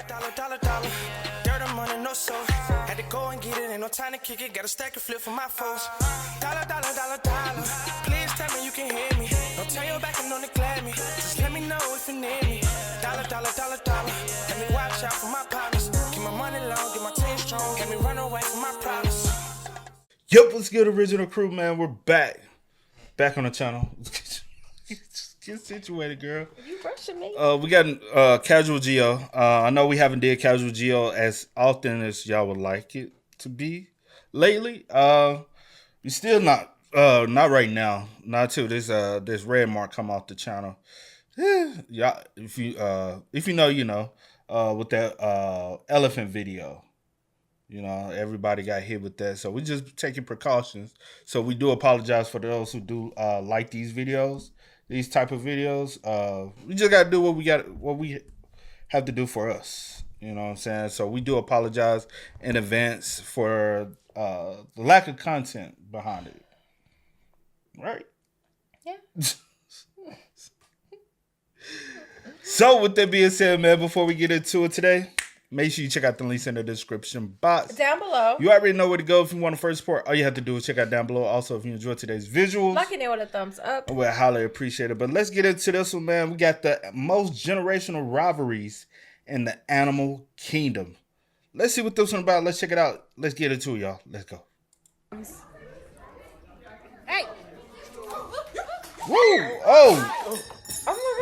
Dollar. Dirt on money, no soul. Had to go and get it, ain't no time to kick it. Got a stack of flip for my foes. Dollar. Please tell me you can hear me. Don't turn your back and don't neglect me. Just let me know if you need me. Dollar. Let me watch out for my partners. Keep my money long, get my team strong. Let me run away from my problems. Yep, what's good, original crew, man? We're back on the channel. Get situated, girl. You brushing me? We got Casual Geo. I know we haven't did Casual Geo as often as y'all would like it to be lately. We still not right now. Not till this red mark come off the channel. Yeah, if you know, you know. With that elephant video. You know, everybody got hit with that. So we just taking precautions. So we do apologize for those who do like these videos, these type of videos. We just gotta do what we have to do for us. You know what I'm saying? So we do apologize in advance for the lack of content behind it. Right? Yeah. So with that being said, man, before we get into it today, make sure you check out the links in the description box. Down below. You already know where to go if you want to first support. All you have to do is check out down below. Also, if you enjoyed today's visuals, like it with a thumbs up. we highly appreciate it. But let's get into this one, man. We got the most generational rivalries in the animal kingdom. Let's see what this one about. Let's check it out. Let's get into it, y'all. Let's go. Hey. Woo! Oh!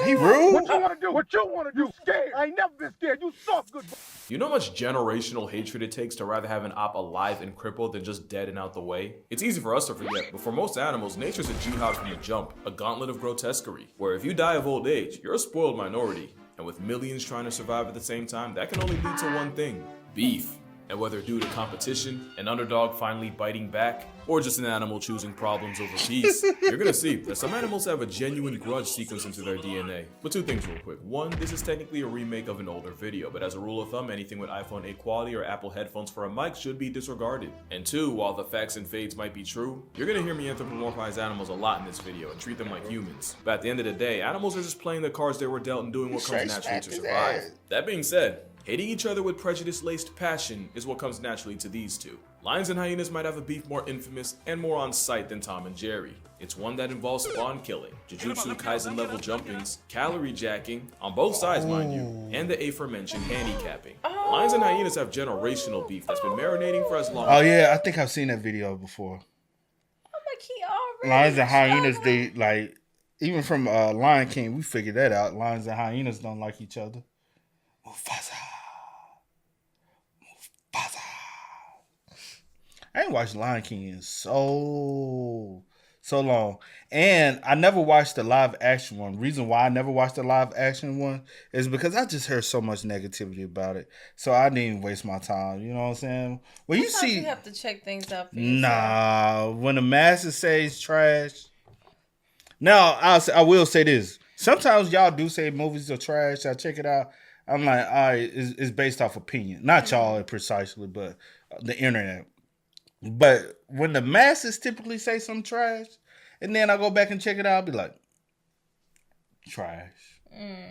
He rude? What you want to do? What you want to do? Scared? I ain't never been scared. You soft good. You know how much generational hatred it takes to rather have an op alive and crippled than just dead and out the way? It's easy for us to forget, but for most animals, nature's a jihad from the jump, a gauntlet of grotesquerie, where if you die of old age, you're a spoiled minority. And with millions trying to survive at the same time, that can only lead to one thing: beef. And whether due to competition, an underdog finally biting back, or just an animal choosing problems over peace, you're gonna see that some animals have a genuine grudge sequence into their DNA. But two things real quick. One, this is technically a remake of an older video, but as a rule of thumb, anything with iPhone 8 quality or Apple headphones for a mic should be disregarded. And two, while the facts and fades might be true, you're gonna hear me anthropomorphize animals a lot in this video and treat them like humans. But at the end of the day, animals are just playing the cards they were dealt and doing what comes naturally to survive. That being said, hating each other with prejudice-laced passion is what comes naturally to these two. Lions and hyenas might have a beef more infamous and more on sight than Tom and Jerry. It's one that involves spawn killing, Jujutsu Kaisen level jumpings, calorie jacking, on both sides mind you, and the aforementioned handicapping. Lions and hyenas have generational beef that's been marinating for as long as— Oh yeah, I think I've seen that video before. I'm like, he already. Lions and hyenas, they like, even from Lion King, we figured that out. Lions and hyenas don't like each other. Mufasa. I ain't watched Lion King in so long. And I never watched the live action one. Reason why I never watched the live action one is because I just heard so much negativity about it. So I didn't even waste my time. You know what I'm saying? When you see, you have to check things out for yourself. When the masses say it's trash. Now, I will say this. Sometimes y'all do say movies are trash. I check it out. I'm like, all right, it's based off opinion. Not y'all precisely, but the internet. But when the masses typically say some trash, and then I go back and check it out, I'll be like, trash.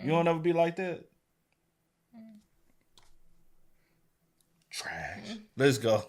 You don't ever be like that? Trash. Let's go.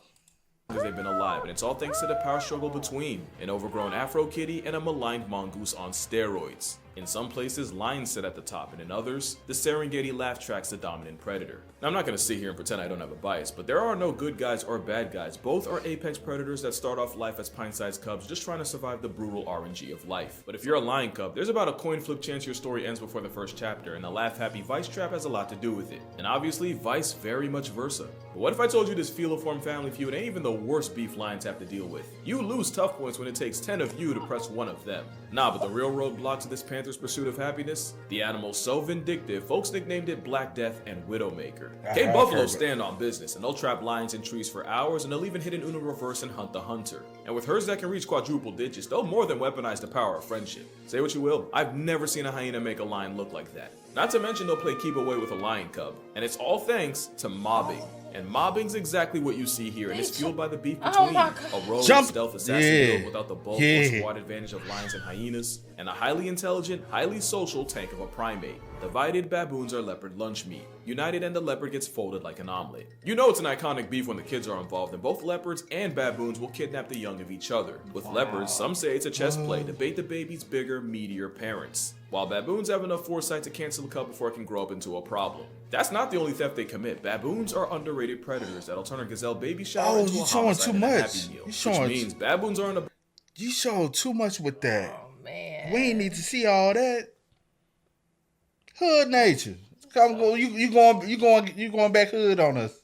Because they've been alive, and it's all thanks to the power struggle between an overgrown Afro kitty and a maligned mongoose on steroids. In some places, lions sit at the top, and in others, the Serengeti laugh track's the dominant predator. Now, I'm not going to sit here and pretend I don't have a bias, but there are no good guys or bad guys. Both are apex predators that start off life as pint-sized cubs just trying to survive the brutal RNG of life. But if you're a lion cub, there's about a coin flip chance your story ends before the first chapter, and the laugh-happy vice trap has a lot to do with it. And obviously, vice very much versa. But what if I told you this filiform family feud ain't even the worst beef lions have to deal with? You lose tough points when it takes 10 of you to press one of them. Nah, but the real roadblocks of this panther's pursuit of happiness? The animal so vindictive, folks nicknamed it Black Death and Widowmaker. Cape buffaloes stand on business, and they'll trap lions in trees for hours, and they'll even hit an Uno reverse and hunt the hunter. And with herds that can reach quadruple digits, they'll more than weaponize the power of friendship. Say what you will, I've never seen a hyena make a lion look like that. Not to mention they'll play keep away with a lion cub. And it's all thanks to mobbing. And mobbing's exactly what you see here, and it's fueled by the beef between a rogue stealth assassin build without the bulk or squad advantage of lions and hyenas, and a highly intelligent, highly social tank of a primate. Divided, baboons are leopard lunch meat. United, and the leopard gets folded like an omelet. You know it's an iconic beef when the kids are involved, and both leopards and baboons will kidnap the young of each other. With leopards, some say it's a chess play to bait the baby's bigger, meatier parents, while baboons have enough foresight to cancel a cub before it can grow up into a problem. That's not the only theft they commit. Baboons are underrated predators that'll turn a gazelle baby shower into a homicide and a happy meal, which means baboons aren't a... You showing too much with that. Oh man. We ain't need to see all that. Hood nature. You going back hood on us.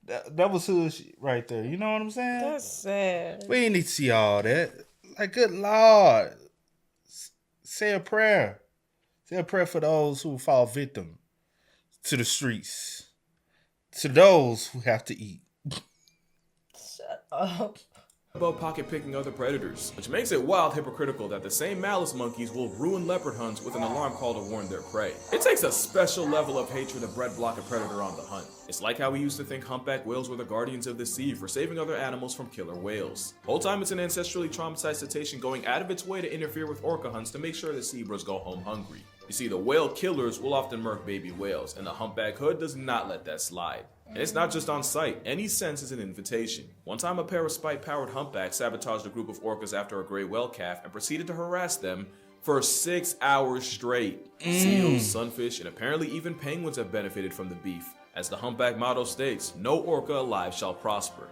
That was hood shit right there. You know what I'm saying? That's sad. We ain't need to see all that. Like, good Lord. Say a prayer. Say a prayer for those who fall victim to the streets. To those who have to eat. Shut up. About pocket picking other predators, which makes it wild hypocritical that the same malice monkeys will ruin leopard hunts with an alarm call to warn their prey. It takes a special level of hatred to bread block a predator on the hunt. It's like how we used to think humpback whales were the guardians of the sea for saving other animals from killer whales. Whole time it's an ancestrally traumatized cetacean going out of its way to interfere with orca hunts to make sure the zebras go home hungry. You see, the whale killers will often murk baby whales, and the humpback hood does not let that slide. And it's not just on sight, any sense is an invitation. One time a pair of spite-powered humpbacks sabotaged a group of orcas after a gray whale calf and proceeded to harass them for 6 hours straight. Seals, sunfish, and apparently even penguins have benefited from the beef. As the humpback motto states, no orca alive shall prosper.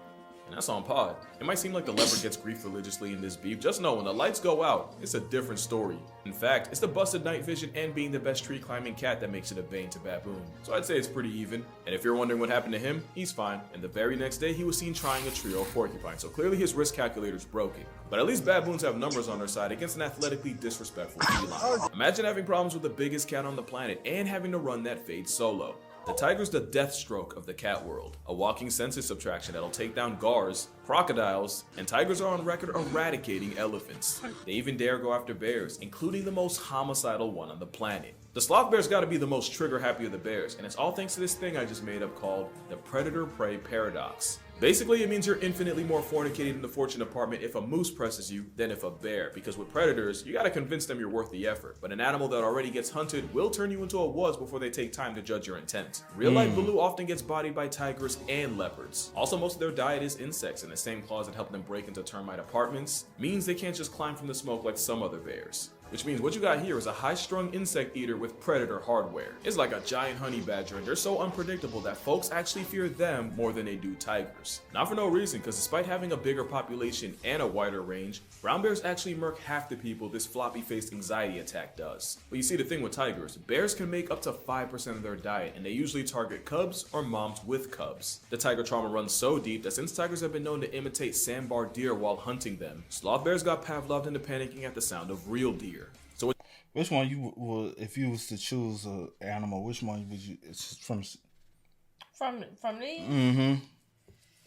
And that's on pod. It might seem like the leopard gets grief religiously in this beef. Just know when the lights go out, it's a different story. In fact, it's the busted night vision and being the best tree climbing cat that makes it a bane to baboon. So I'd say it's pretty even. And if you're wondering what happened to him, he's fine. And the very next day, he was seen trying a trio of porcupine. So clearly his risk calculator's broken. But at least baboons have numbers on their side against an athletically disrespectful feline. Imagine having problems with the biggest cat on the planet and having to run that fade solo. The tiger's the death stroke of the cat world, a walking census subtraction that'll take down gars, crocodiles, and tigers are on record eradicating elephants. They even dare go after bears, including the most homicidal one on the planet. The sloth bear's gotta be the most trigger happy of the bears, and it's all thanks to this thing I just made up called the predator-prey paradox. Basically, it means you're infinitely more fornicated in the fortune department if a moose presses you than if a bear, because with predators, you gotta convince them you're worth the effort, but an animal that already gets hunted will turn you into a was before they take time to judge your intent. Real-life Baloo often gets bodied by tigers and leopards. Also, most of their diet is insects, and the same claws that help them break into termite apartments means they can't just climb from the smoke like some other bears. Which means what you got here is a high-strung insect eater with predator hardware. It's like a giant honey badger, and they're so unpredictable that folks actually fear them more than they do tigers. Not for no reason, because despite having a bigger population and a wider range, brown bears actually murk half the people this floppy-faced anxiety attack does. But you see, the thing with tigers, bears can make up to 5% of their diet, and they usually target cubs or moms with cubs. The tiger trauma runs so deep that since tigers have been known to imitate sandbar deer while hunting them, sloth bears got Pavloved into panicking at the sound of real deer. So which one you would, if you was to choose an animal, which one would you, it's from these?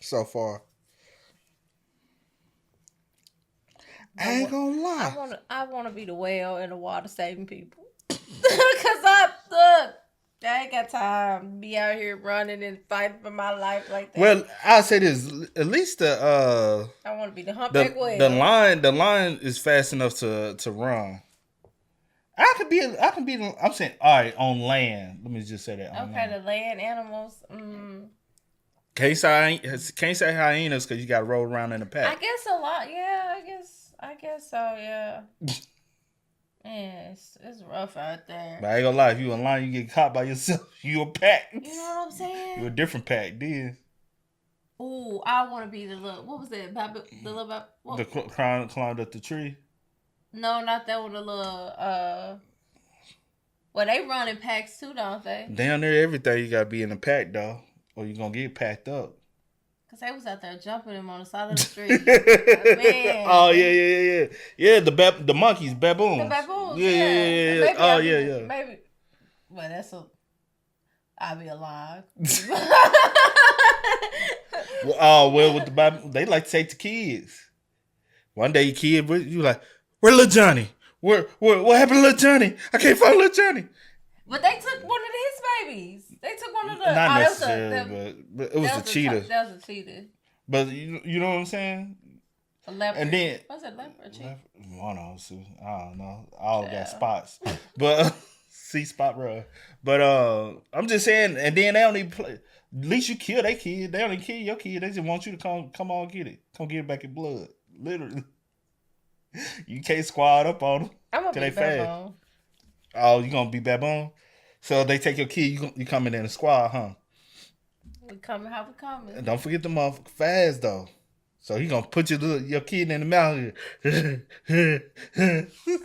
So far. I ain't gonna lie. I wanna be the whale in the water saving people. Cause I ain't got time to be out here running and fighting for my life like that. Well, I'll say this: at least I want to be the humpback whale. The line is fast enough to run. I could be. I'm saying, all right, on land. Let me just say that. Okay, the land animals. Can't say hyenas because you got to roll around in a pack. I guess a lot. Yeah, I guess so. Yeah. Man, it's rough out there. But I ain't gonna lie, if you in line, you get caught by yourself. You a pack. You know what I'm saying? You a different pack, then. Ooh, I want to be the little. What was that? Climbed up the tree. No, not that one. The little. Well, they run in packs too, don't they? Down there, everything you gotta be in a pack, though, or you gonna get packed up. Cause they was out there jumping him on the side of the street. Man. Oh yeah. The monkeys, baboons. The baboons. Yeah. Maybe Oh yeah. Maybe. Well, I'll be alive. Well, with the baboons, they like to take the kids. One day, your kid, you like, where little Johnny? What happened to little Johnny? I can't find little Johnny. But they took one of his babies. They took one of the. Not necessarily, but it was a cheetah. That was a cheetah. But you know what I'm saying? A leopard. And then was it leopard or cheetah? One of them. I don't know. All got spots. But See spot run. But I'm just saying, and then they don't even play. At least you kill their kid. They don't even kill your kid. They just want you to come on get it. Come get it back in blood. Literally. You can't squad up on them. I'm gonna be baboon. Oh, you gonna be baboon? So they take your kid, you coming in a squad, huh? We coming how we coming. And don't forget the motherfucker fast though. So he gonna put your kid in the mouth.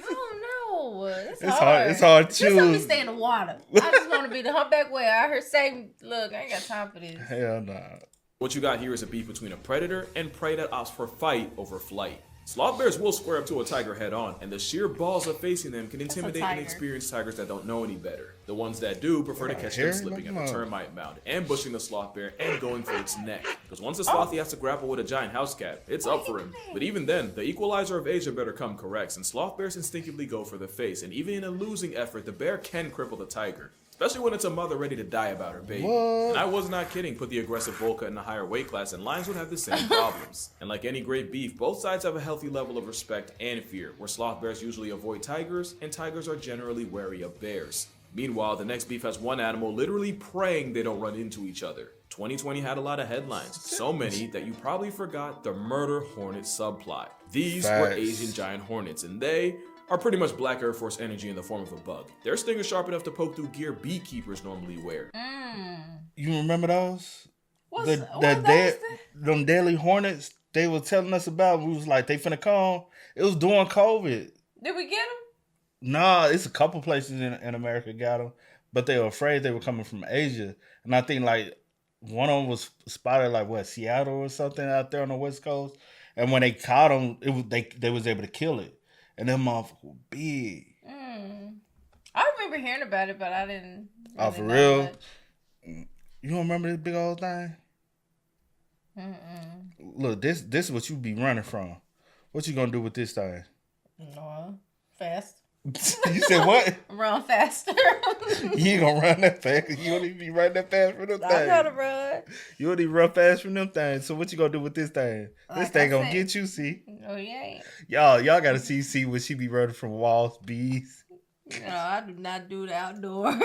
Oh no, it's It's hard. hard. It's hard to Just let me choose. stay in the water. I just want to be the humpback whale. I heard say, look, I ain't got time for this. Hell nah. What you got here is a beef between a predator and prey that opts for fight over flight. Sloth bears will square up to a tiger head on, and the sheer balls of facing them can intimidate inexperienced tigers that don't know any better. The ones that do prefer to catch them slipping at the termite mound, ambushing the sloth bear and going for its neck. Because once a slothy has to grapple with a giant house cat, it's up for him. But even then, the equalizer of Asia better come correct, and sloth bears instinctively go for the face, and even in a losing effort, the bear can cripple the tiger. Especially when it's a mother ready to die about her baby. What? And I was not kidding. Put the aggressive bull cut in a higher weight class and lions would have the same problems. And like any great beef, both sides have a healthy level of respect and fear, where sloth bears usually avoid tigers and tigers are generally wary of bears. Meanwhile, the next beef has one animal literally praying they don't run into each other. 2020 had a lot of headlines, so many that you probably forgot the murder hornet subplot. These were Asian giant hornets, and they are pretty much Black Air Force energy in the form of a bug. Their sting is sharp enough to poke through gear beekeepers normally wear. You remember those? Them deadly hornets they were telling us about. We was like, they finna come. It was during COVID. Did we get them? Nah, it's a couple places in America got them, but they were afraid they were coming from Asia. And I think like one of them was spotted like Seattle or something out there on the West Coast. And when they caught them, they was able to kill it. And them motherfuckers were big. I remember hearing about it, but I didn't. Oh, for real? Much. You don't remember this big old thing? Look, this is what you be running from. What you gonna do with this thing? No, fast. You said what? Run faster. You ain't gonna run that fast. You don't even be running that fast for them things. I gotta run. You don't even run fast from them things. So what you gonna do with this thing? This thing gonna get you, see? Oh, yeah. Y'all gotta see when she be running from walls, bees. No, I do not do the outdoor.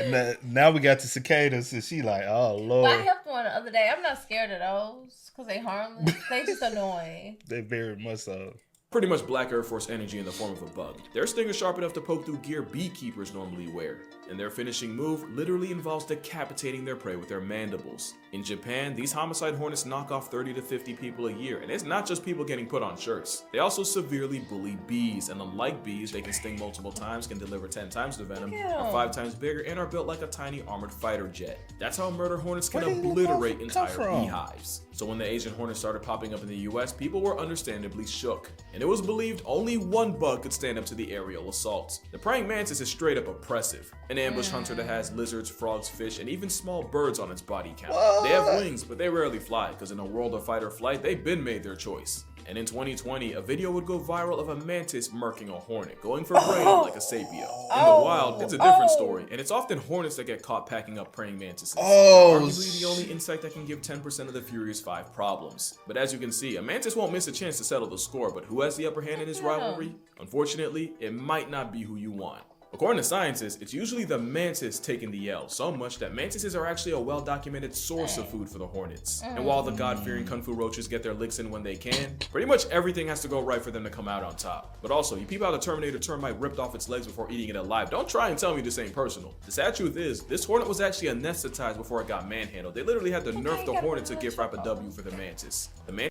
And now we got the cicadas, and she like, oh, Lord. But I helped one the other day. I'm not scared of those, because they harmless. They just annoying. They very much so. Pretty much Black Air Force energy in the form of a bug. Their sting is sharp enough to poke through gear beekeepers normally wear. And their finishing move literally involves decapitating their prey with their mandibles. In Japan, these homicide hornets knock off 30 to 50 people a year, and it's not just people getting put on shirts. They also severely bully bees, and unlike bees, they can sting multiple times, can deliver 10 times the venom, are 5 times bigger, and are built like a tiny armored fighter jet. That's how murder hornets can obliterate entire beehives. So when the Asian hornets started popping up in the US, people were understandably shook. And it was believed only one bug could stand up to the aerial assaults. The praying mantis is straight up oppressive. An ambush hunter that has lizards, frogs, fish, and even small birds on its body count. They have wings, but they rarely fly, because in a world of fight or flight, they've been made their choice. And in 2020, a video would go viral of a mantis murking a hornet, going for prey like a sapia. In the wild, it's a different story, and it's often hornets that get caught packing up praying mantises. Arguably the only insect that can give 10% of the Furious 5 problems. But as you can see, a mantis won't miss a chance to settle the score, but who has the upper hand in this rivalry? Unfortunately, it might not be who you want. According to scientists, it's usually the mantis taking the L, so much that mantises are actually a well-documented source of food for the hornets. And while the God-fearing kung fu roaches get their licks in when they can, pretty much everything has to go right for them to come out on top. But also, you peep out a Terminator termite ripped off its legs before eating it alive. Don't try and tell me this ain't personal. The sad truth is, this hornet was actually anesthetized before it got manhandled. They literally had to nerf the hornet to gift wrap a W for the mantis.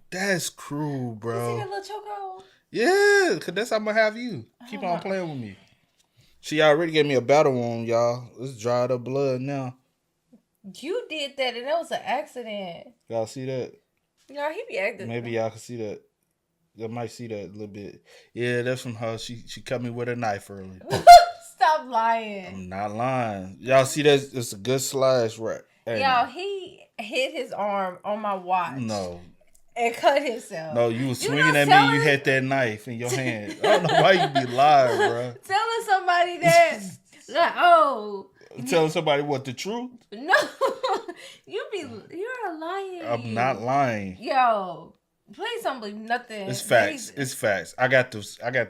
That's cruel, bro. You see that little chokehold? Yeah, because that's how I'm going to have you. Keep on playing with me. She already gave me a battle wound, y'all. It's dried up blood now. You did that, and that was an accident. Y'all see that? No, he be acting. Maybe y'all can see that. Y'all might see that a little bit. Yeah, that's from her. She cut me with a knife early. Stop lying. I'm not lying. Y'all see that? It's a good slash, right? Y'all, he hit his arm on my watch. No. And cut himself. No, you was swinging at me. You had that knife in your hand. I don't know why you be lying, bro. Telling somebody that, like, oh. Telling somebody what, the truth? No, you're a liar. I'm not lying. Yo, Please don't believe nothing. It's facts. It's facts. I got the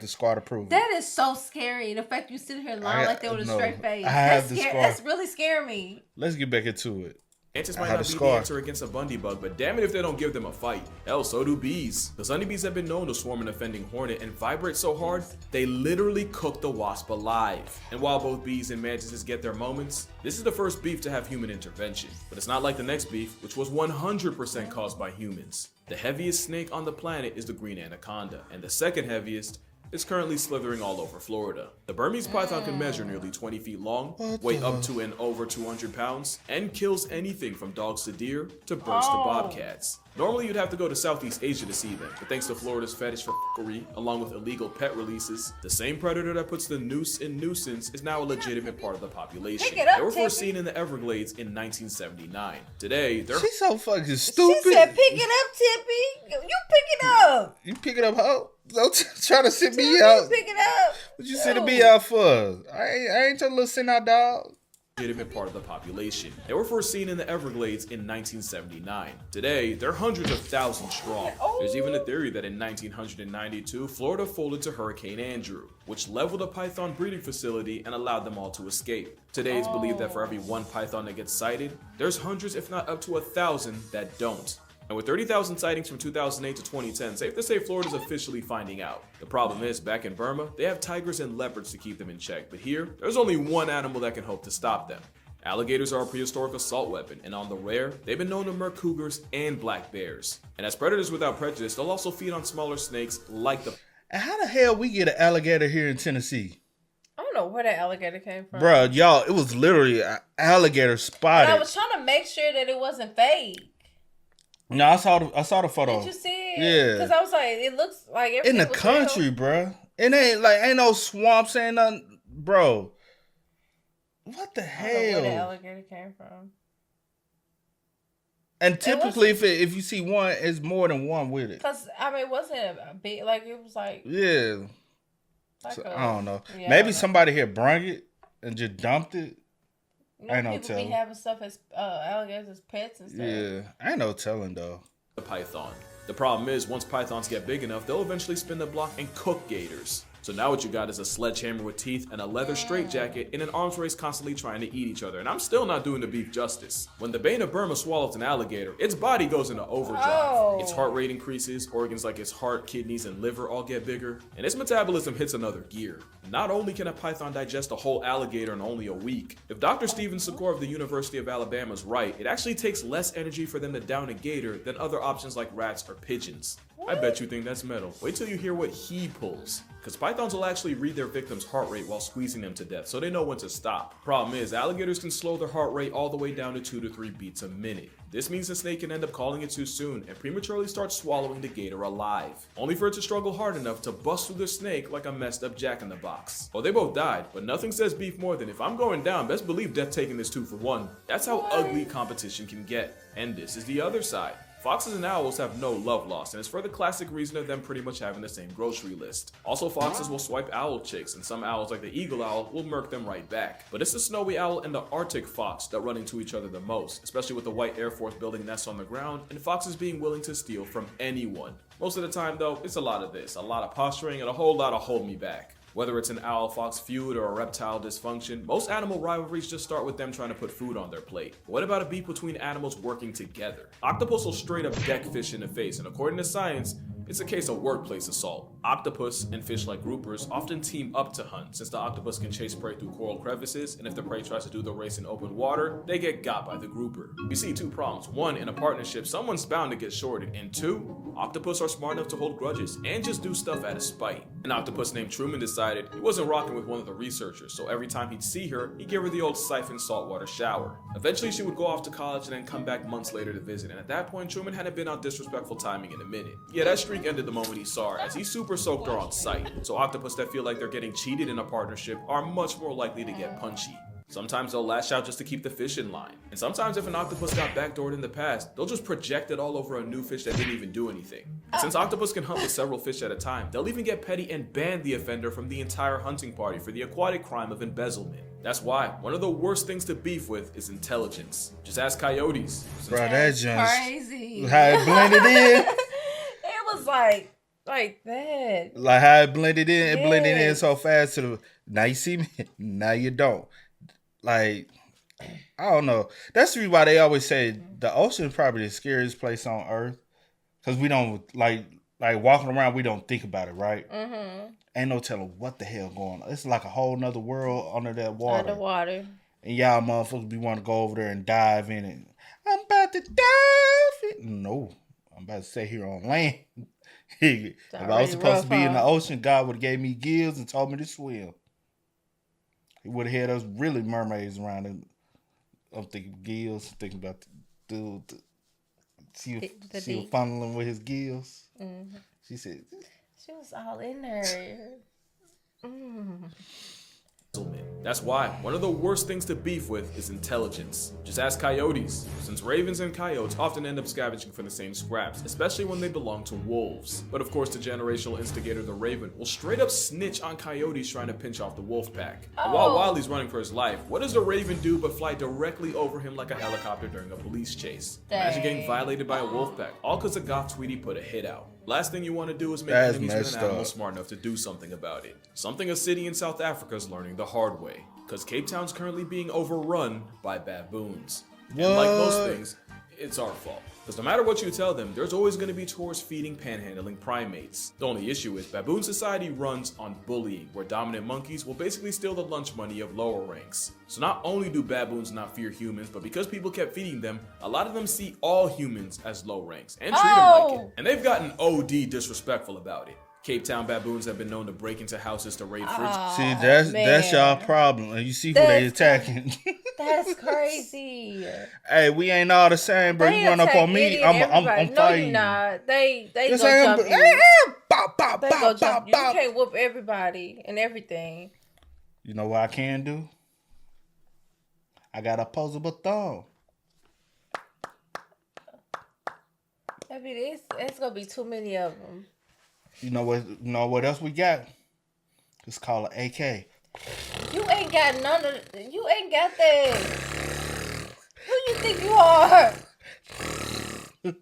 scar to prove it. That is so scary. The fact you sit here lying like that with a straight face. I have the scar. That's really scaring me. Let's get back into it. Mantis might not be the answer against a bundy bug, but damn it if they don't give them a fight. Hell, so do bees. The honeybees have been known to swarm an offending hornet and vibrate so hard, they literally cook the wasp alive. And while both bees and mantises get their moments, this is the first beef to have human intervention. But it's not like the next beef, which was 100% caused by humans. The heaviest snake on the planet is the green anaconda, and the second heaviest is currently slithering all over Florida. The Burmese python can measure nearly 20 feet long, weigh up to and over 200 pounds, and kills anything from dogs to deer to birds to bobcats. Normally you'd have to go to Southeast Asia to see them, but thanks to Florida's fetish for f***ery, along with illegal pet releases, the same predator that puts the noose in nuisance is now a legitimate part of the population. They were first seen in the Everglades in 1979. Today, they're— She's so fucking stupid. She said, pick it up, Tippy. You pick it up. You pick it up, how? Don't try to sit me out. Pick it up. What you sitting me out for? I ain't your little sit out dog. Legitimate part of the population. They were first seen in the Everglades in 1979. Today, they're hundreds of thousands strong. There's even a theory that in 1992, Florida folded to Hurricane Andrew, which leveled a python breeding facility and allowed them all to escape. Today, it's believed that for every one python that gets sighted, there's hundreds, if not up to 1,000, that don't. And with 30,000 sightings from 2008 to 2010, safe to say Florida's officially finding out. The problem is, back in Burma, they have tigers and leopards to keep them in check, but here, there's only one animal that can hope to stop them. Alligators are a prehistoric assault weapon, and on the rare, they've been known to murk cougars and black bears. And as predators without prejudice, they'll also feed on smaller snakes like the— And how the hell we get an alligator here in Tennessee? I don't know where that alligator came from. Bruh, y'all, it was literally an alligator spotted. But I was trying to make sure that it wasn't fake. No, I saw the photo. Did you see it? Yeah. Because I was like, it looks like everything in the was country, real. bruh. It ain't no swamps, ain't nothing, bro. What the I don't know where the hell? alligator came from. And typically, if you see one, it's more than one with it. Because, I mean, it wasn't a big, like, it was like. Yeah. Like So, a, I don't know. Yeah, Maybe somebody here brung it and just dumped it. You know, ain't no people telling. be having stuff as alligators as pets and stuff. Yeah, ain't no telling though. the python. The problem is, once pythons get big enough, they'll eventually spin the block and cook gators. So now what you got is a sledgehammer with teeth and a leather straitjacket in an arms race constantly trying to eat each other. And I'm still not doing the beef justice. When the Bane of Burma swallows an alligator, its body goes into overdrive. Oh. Its heart rate increases, organs like its heart, kidneys, and liver all get bigger, and its metabolism hits another gear. Not only can a python digest a whole alligator in only a week, if Dr. Steven Secor of the University of Alabama is right, it actually takes less energy for them to down a gator than other options like rats or pigeons. I bet you think that's metal. Wait till you hear what he pulls. Because pythons will actually read their victim's heart rate while squeezing them to death, so they know when to stop. Problem is, alligators can slow their heart rate all the way down to 2 to 3 beats a minute. This means the snake can end up calling it too soon and prematurely start swallowing the gator alive, only for it to struggle hard enough to bust through the snake like a messed up jack-in-the-box. Well, they both died, but nothing says beef more than if I'm going down, best believe death taking this 2 for 1. That's how ugly competition can get. And this is the other side. Foxes and owls have no love lost, and it's for the classic reason of them pretty much having the same grocery list. Also, foxes will swipe owl chicks, and some owls like the eagle owl will murk them right back. But it's the snowy owl and the Arctic fox that run into each other the most, especially with the white Air Force building nests on the ground, and foxes being willing to steal from anyone. Most of the time though, it's a lot of this, a lot of posturing, and a whole lot of hold me back. Whether it's an owl-fox feud or a reptile dysfunction, most animal rivalries just start with them trying to put food on their plate. But what about a beef between animals working together? Octopus will straight up deck fish in the face, and according to science, it's a case of workplace assault. Octopus and fish like groupers often team up to hunt, since the octopus can chase prey through coral crevices, and if the prey tries to do the race in open water, they get got by the grouper. You see 2 problems. 1, in a partnership, someone's bound to get shorted, and 2, octopus are smart enough to hold grudges and just do stuff out of spite. An octopus named Truman decided he wasn't rocking with one of the researchers, so every time he'd see her, he'd give her the old siphon saltwater shower. Eventually, she would go off to college and then come back months later to visit, and at that point, Truman hadn't been on disrespectful timing in a minute. Yeah, that streak ended the moment he saw her, as he super soaked her on sight. So octopus that feel like they're getting cheated in a partnership are much more likely to get punchy. Sometimes they'll lash out just to keep the fish in line. And sometimes if an octopus got backdoored in the past, they'll just project it all over a new fish that didn't even do anything. And since octopus can hunt with several fish at a time, they'll even get petty and ban the offender from the entire hunting party for the aquatic crime of embezzlement. That's why one of the worst things to beef with is intelligence. Just ask coyotes. Bro, that just Crazy. how it blended in. It was like that. Like how it blended in, it blended in Yes. so fast to the now you see me, now you don't. Like I don't know. That's the reason why they always say the ocean is probably the scariest place on earth. Cause we don't like walking around, we don't think about it, right? Mm-hmm. Ain't no telling what the hell going on. It's like a whole nother world under that water. Underwater. And y'all motherfuckers be want to go over there and dive in it. I'm about to dive in. No, I'm about to stay here on land. If I was supposed to be in the ocean, God would have gave me gills and told me to swim. He would have had us really mermaids around. And I'm thinking gills, thinking about the dude. She was funneling with his gills. Mm-hmm. She said, she was all in there. That's why one of the worst things to beef with is intelligence. Just ask coyotes, since ravens and coyotes often end up scavenging for the same scraps, especially when they belong to wolves. But of course, the generational instigator, the raven, will straight up snitch on coyotes trying to pinch off the wolf pack. And while Wiley's running for his life, what does the raven do but fly directly over him like a helicopter during a police chase? Imagine getting violated by a wolf pack, all because a goth tweety put a hit out. Last thing you want to do is make enemies with an animal smart enough to do something about it. Something a city in South Africa is learning the hard way, because Cape Town's currently being overrun by baboons. And like most things, it's our fault. Because no matter what you tell them, there's always going to be tours feeding panhandling primates. The only issue is baboon society runs on bullying, where dominant monkeys will basically steal the lunch money of lower ranks. So not only do baboons not fear humans, but because people kept feeding them, a lot of them see all humans as low ranks and treat them like it. And they've gotten OD disrespectful about it. Cape Town baboons have been known to break into houses to raid fridges. See, that's y'all problem. And you see who they attacking. That's crazy. Hey, we ain't all the same, bro. You run up on me, I'm fighting. No, you're not. They go jump you. They go jump you. You can't whoop everybody and everything. You know what I can do? I got opposable thumb. I mean, it's gonna be too many of them. You know what else we got? It's called an AK. You ain't got none of. You ain't got that. Who you think you are? Don't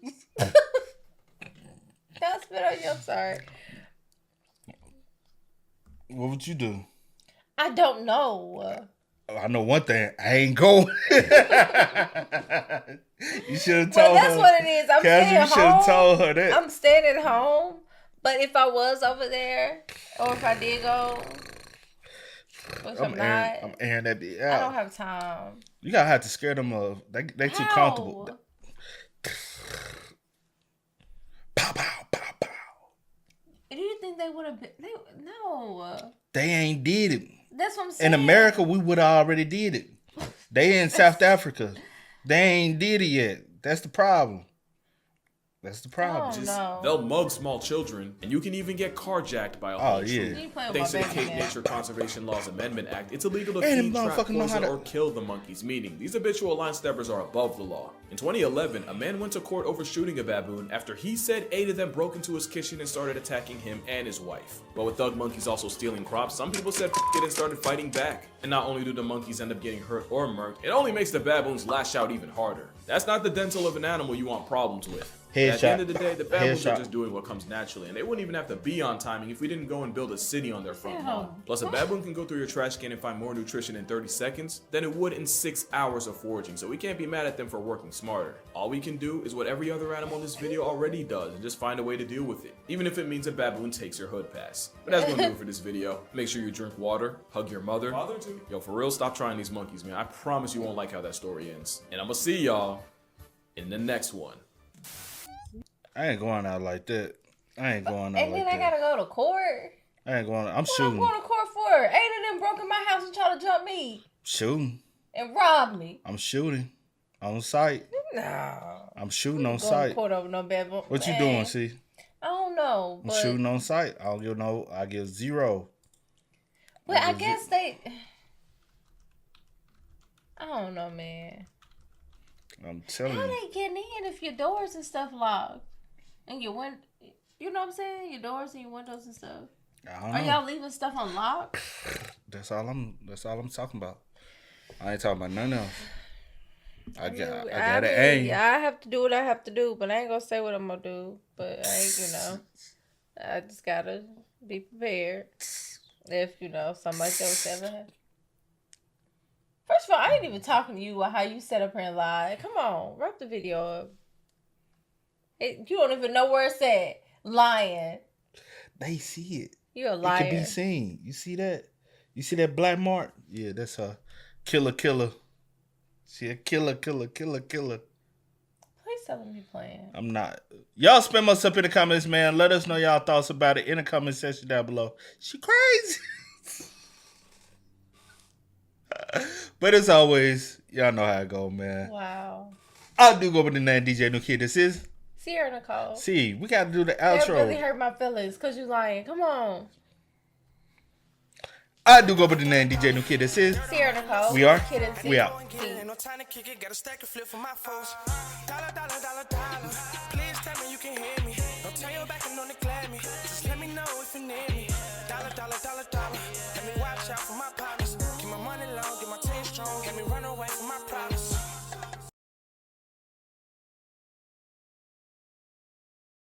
spit on you. I'm sorry. What would you do? I don't know. I know one thing. I ain't going. You should have told her. Well, that's what it is. I'm staying home. You should have told her that. I'm staying at home. But if I was over there, or if I did go, which I'm not, I'm airing that bitch out. I don't have time. You gotta have to scare them of. They too comfortable. Pow pow pow pow. Do you think they would have been? No. They ain't did it. That's what I'm saying. In America, we would have already did it. They in South Africa. They ain't did it yet. That's the problem. That's the problem. They'll mug small children, and you can even get carjacked by a whole troop. Thanks to the Cape Nature Conservation Laws Amendment Act, it's illegal to feed, trap, poison, or kill the monkeys, meaning these habitual line steppers are above the law. In 2011, a man went to court over shooting a baboon after he said 8 of them broke into his kitchen and started attacking him and his wife. But with thug monkeys also stealing crops, some people said it and started fighting back. And not only do the monkeys end up getting hurt or murked, it only makes the baboons lash out even harder. That's not the dental of an animal you want problems with. At the end of the day, the baboons are just doing what comes naturally, and they wouldn't even have to be on timing if we didn't go and build a city on their front lawn. Plus, a baboon can go through your trash can and find more nutrition in 30 seconds than it would in 6 hours of foraging, so we can't be mad at them for working smarter. All we can do is what every other animal in this video already does, and just find a way to deal with it, even if it means a baboon takes your hood pass. But that's gonna do it for this video. Make sure you drink water, hug your mother. Father too. Yo, for real, stop trying these monkeys, man. I promise you won't like how that story ends. And I'm gonna see y'all in the next one. I ain't going out like that. I ain't going out like that. And then I gotta go to court. I ain't going. I'm shooting. What I'm going to court for? 8 of them broke in my house and tried to jump me. Shooting. And rob me. I'm shooting on site. No. I'm shooting on site. Court over no bad boy. What you doing, see? I don't know. I'm shooting on site. I give 0. But I guess they. I don't know, man. I'm telling you. How they getting in if your doors and stuff locked? And your window, you know what I'm saying? Your doors and your windows and stuff. Are y'all leaving stuff unlocked? That's all I'm talking about. I ain't talking about nothing else. I mean, gotta aim. I have to do what I have to do, but I ain't gonna say what I'm gonna do. But I just gotta be prepared if something like that was ever happen. First of all, I ain't even talking to you about how you set up here and lie. Come on, wrap the video up. You don't even know where it's at. Lying. They see it. You're a liar. It can be seen. You see that? You see that black mark? Yeah, that's her. Killer. She a killer. Please tell me playing. I'm not. Y'all spam us up in the comments, man. Let us know y'all thoughts about it in the comment section down below. She crazy. But as always, y'all know how it go, man. Wow. I do go with the name DJ New Kid. This is Sierra Nicole. See, we got to do the outro. That really hurt my feelings because you lying. Come on. I do go with the name DJ New Kid. This is Sierra Nicole. We are. Kid and We out. Ain't no time to kick it, got a stack of flip for my foes. Dollar. Please tell me you can hear me. Don't turn your back.